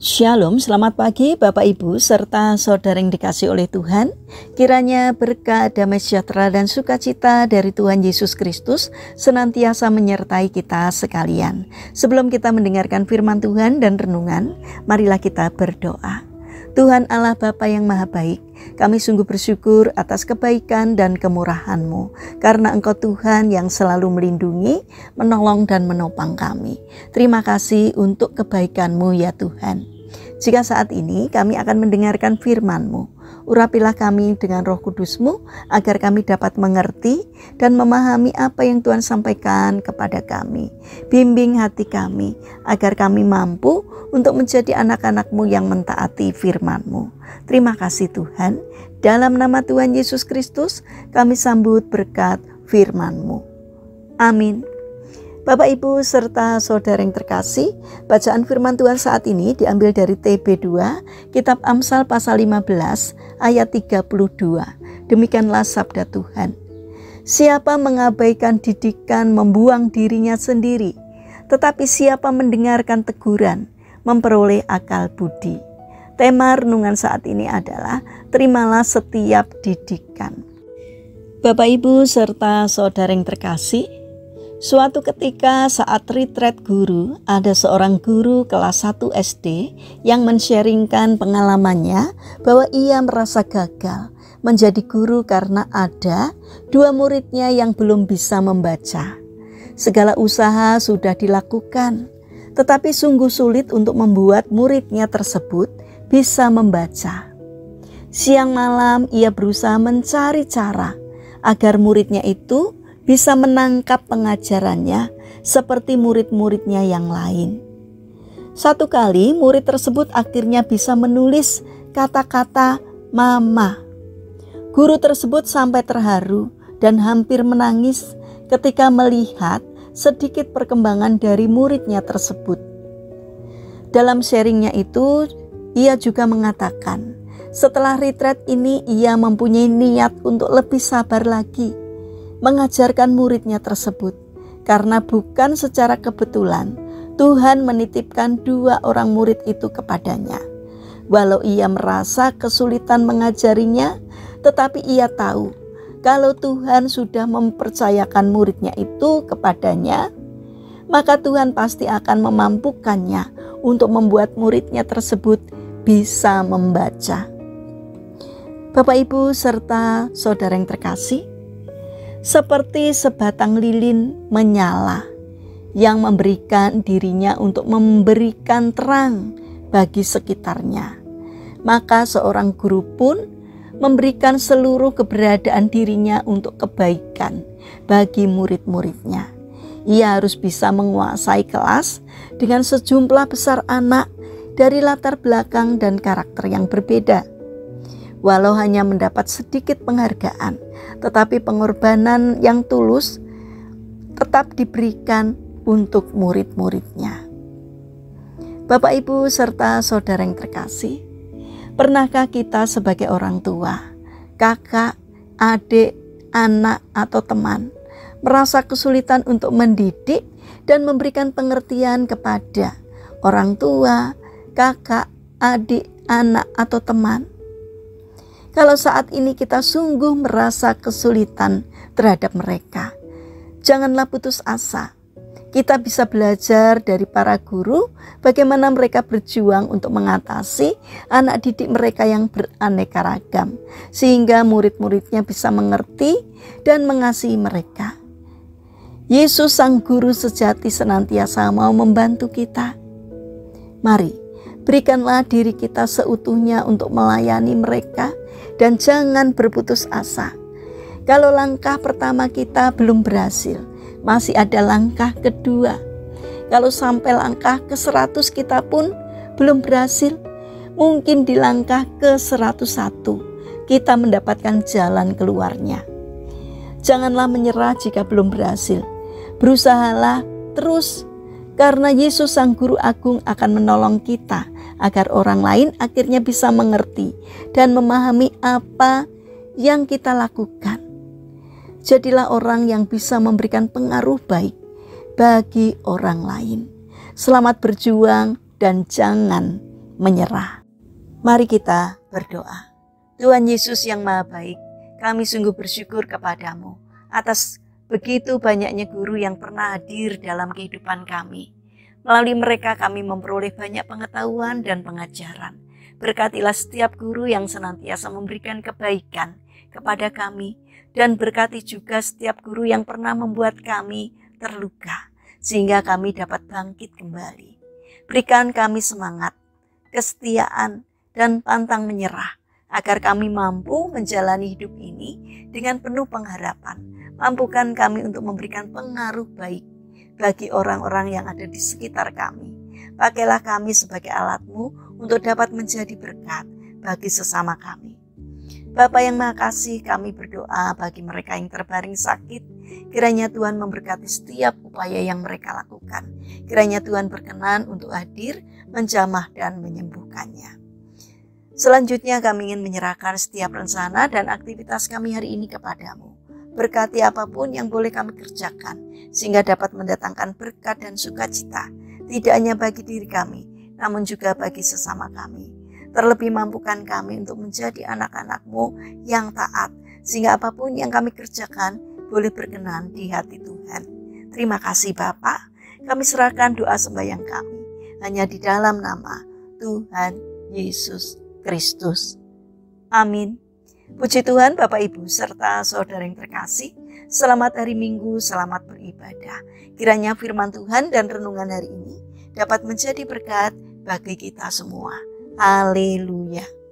Shalom, selamat pagi Bapak Ibu serta saudara yang dikasihi oleh Tuhan. Kiranya berkat, damai sejahtera dan sukacita dari Tuhan Yesus Kristus senantiasa menyertai kita sekalian. Sebelum kita mendengarkan firman Tuhan dan renungan, marilah kita berdoa. Tuhan Allah Bapa yang Maha Baik, kami sungguh bersyukur atas kebaikan dan kemurahan-Mu, karena Engkau Tuhan yang selalu melindungi, menolong dan menopang kami. Terima kasih untuk kebaikan-Mu ya Tuhan. Jika saat ini kami akan mendengarkan firman-Mu, urapilah kami dengan Roh Kudus-Mu agar kami dapat mengerti dan memahami apa yang Tuhan sampaikan kepada kami. Bimbing hati kami agar kami mampu untuk menjadi anak-anak-Mu yang mentaati firman-Mu. Terima kasih Tuhan. Dalam nama Tuhan Yesus Kristus kami sambut berkat firman-Mu. Amin. Bapak Ibu serta saudara yang terkasih, bacaan firman Tuhan saat ini diambil dari TB2, Kitab Amsal pasal 15 ayat 32. Demikianlah sabda Tuhan. Siapa mengabaikan didikan membuang dirinya sendiri, tetapi siapa mendengarkan teguran memperoleh akal budi. Tema renungan saat ini adalah terimalah setiap didikan. Bapak Ibu serta saudara yang terkasih, suatu ketika saat retret guru, ada seorang guru kelas 1 SD yang men-sharingkan pengalamannya bahwa ia merasa gagal menjadi guru karena ada 2 muridnya yang belum bisa membaca. Segala usaha sudah dilakukan, tetapi sungguh sulit untuk membuat muridnya tersebut bisa membaca. Siang malam ia berusaha mencari cara agar muridnya itu bisa menangkap pengajarannya seperti murid-muridnya yang lain. Satu kali murid tersebut akhirnya bisa menulis kata-kata mama. Guru tersebut sampai terharu dan hampir menangis ketika melihat sedikit perkembangan dari muridnya tersebut. Dalam sharingnya itu, ia juga mengatakan, setelah retret ini ia mempunyai niat untuk lebih sabar lagi mengajarkan muridnya tersebut, karena bukan secara kebetulan Tuhan menitipkan 2 orang murid itu kepadanya. Walau ia merasa kesulitan mengajarinya, tetapi ia tahu kalau Tuhan sudah mempercayakan muridnya itu kepadanya, maka Tuhan pasti akan memampukannya untuk membuat muridnya tersebut bisa membaca. Bapak Ibu serta saudara yang terkasih, seperti sebatang lilin menyala yang memberikan dirinya untuk memberikan terang bagi sekitarnya, maka seorang guru pun memberikan seluruh keberadaan dirinya untuk kebaikan bagi murid-muridnya. Ia harus bisa menguasai kelas dengan sejumlah besar anak dari latar belakang dan karakter yang berbeda. Walau hanya mendapat sedikit penghargaan, tetapi pengorbanan yang tulus tetap diberikan untuk murid-muridnya. Bapak Ibu serta saudara yang terkasih, pernahkah kita sebagai orang tua, kakak, adik, anak atau teman merasa kesulitan untuk mendidik dan memberikan pengertian kepada orang tua, kakak, adik, anak atau teman? Kalau saat ini kita sungguh merasa kesulitan terhadap mereka, janganlah putus asa. Kita bisa belajar dari para guru bagaimana mereka berjuang untuk mengatasi anak didik mereka yang beraneka ragam, sehingga murid-muridnya bisa mengerti dan mengasihi mereka. Yesus Sang Guru sejati senantiasa mau membantu kita. Mari, berikanlah diri kita seutuhnya untuk melayani mereka dan jangan berputus asa. Kalau langkah pertama kita belum berhasil, masih ada langkah kedua. Kalau sampai langkah ke-100 kita pun belum berhasil, mungkin di langkah ke-101 kita mendapatkan jalan keluarnya. Janganlah menyerah jika belum berhasil. Berusahalah terus, karena Yesus Sang Guru Agung akan menolong kita agar orang lain akhirnya bisa mengerti dan memahami apa yang kita lakukan. Jadilah orang yang bisa memberikan pengaruh baik bagi orang lain. Selamat berjuang dan jangan menyerah. Mari kita berdoa. Tuhan Yesus yang Maha Baik, kami sungguh bersyukur kepadamu atas begitu banyaknya guru yang pernah hadir dalam kehidupan kami. Melalui mereka kami memperoleh banyak pengetahuan dan pengajaran. Berkatilah setiap guru yang senantiasa memberikan kebaikan kepada kami, dan berkati juga setiap guru yang pernah membuat kami terluka, sehingga kami dapat bangkit kembali. Berikan kami semangat, kesetiaan, dan pantang menyerah, agar kami mampu menjalani hidup ini dengan penuh pengharapan. Mampukan kami untuk memberikan pengaruh baik bagi orang-orang yang ada di sekitar kami. Pakailah kami sebagai alat-Mu untuk dapat menjadi berkat bagi sesama kami. Bapa yang Maha Kasih, kami berdoa bagi mereka yang terbaring sakit. Kiranya Tuhan memberkati setiap upaya yang mereka lakukan. Kiranya Tuhan berkenan untuk hadir, menjamah dan menyembuhkannya. Selanjutnya kami ingin menyerahkan setiap rencana dan aktivitas kami hari ini kepadamu. Berkati apapun yang boleh kami kerjakan, sehingga dapat mendatangkan berkat dan sukacita, tidak hanya bagi diri kami, namun juga bagi sesama kami. Terlebih mampukan kami untuk menjadi anak-anak-Mu yang taat, sehingga apapun yang kami kerjakan boleh berkenan di hati Tuhan. Terima kasih Bapa, kami serahkan doa sembahyang kami hanya di dalam nama Tuhan Yesus Kristus. Amin. Puji Tuhan Bapak Ibu serta saudara yang terkasih, selamat hari Minggu, selamat beribadah. Kiranya firman Tuhan dan renungan hari ini dapat menjadi berkat bagi kita semua. Haleluya.